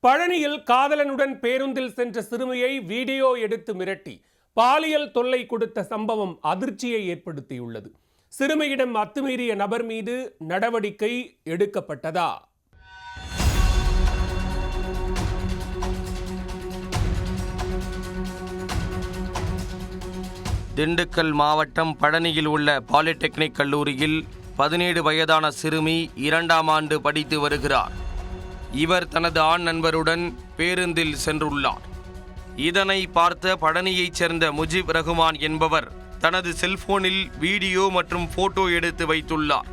பழனியில் காதலனுடன் பேருந்தில் சென்ற சிறுமியை வீடியோ எடுத்து மிரட்டி பாலியல் தொல்லை கொடுத்த சம்பவம் அதிர்ச்சியை ஏற்படுத்தியுள்ளது. சிறுமியிடம் அத்துமீறிய நபர் மீது நடவடிக்கை எடுக்கப்பட்டதா? திண்டுக்கல் மாவட்டம் பழனியில் உள்ள பாலிடெக்னிக் கல்லூரியில் 17 வயதான சிறுமி 2ஆம் ஆண்டு படித்து வருகிறார். இவர் தனது ஆண் நண்பருடன் பேருந்தில் சென்றுள்ளார். இதனை பார்த்த பழனியைச் சேர்ந்த முஜிப் ரகுமான் என்பவர் தனது செல்போனில் வீடியோ மற்றும் போட்டோ எடுத்து வைத்துள்ளார்.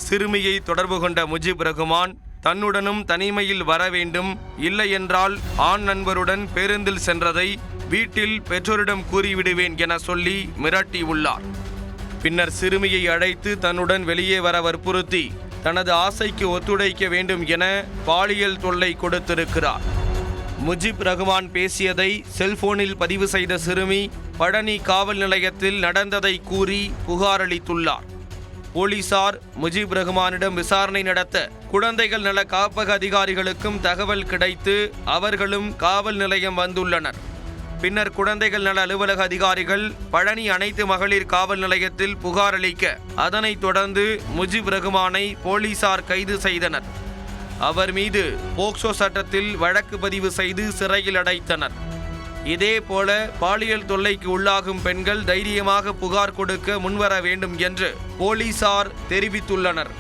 சிறுமியை தொடர்பு கொண்ட முஜிப் ரகுமான் தன்னுடனும் தனிமையில் வர வேண்டும், இல்லை என்றால் ஆண் நண்பருடன் பேருந்தில் சென்றதை வீட்டில் பெற்றோரிடம் கூறிவிடுவேன் என சொல்லி மிரட்டியுள்ளார். பின்னர் சிறுமியை அழைத்து தன்னுடன் வெளியே வர வற்புறுத்தி தனது ஆசைக்கு ஒத்துழைக்க வேண்டும் என பாலியல் தொல்லை கொடுத்திருக்கிறார். முஜிப் ரகுமான் பேசியதை செல்போனில் பதிவு செய்த சிறுமி பழனி காவல் நிலையத்தில் நடந்ததை கூறி புகார் அளித்துள்ளார். போலீசார் முஜிப் ரகுமானிடம் விசாரணை நடத்த குழந்தைகள் நல காப்பக அதிகாரிகளுக்கும் தகவல் கிடைத்து அவர்களும் காவல் நிலையம் வந்துள்ளனர். பின்னர் குழந்தைகள் நல அலுவலக அதிகாரிகள் பழனி அனைத்து மகளிர் காவல் நிலையத்தில் புகார் அளிக்க அதனைத் தொடர்ந்து முஜிப் ரகுமானை போலீசார் கைது செய்தனர். அவர் மீது போக்சோ சட்டத்தில் வழக்கு பதிவு செய்து சிறையில் அடைத்தனர். இதேபோல பாலியல் தொல்லைக்கு உள்ளாகும் பெண்கள் தைரியமாக புகார் கொடுக்க முன்வர வேண்டும் என்று போலீசார் தெரிவித்துள்ளனர்.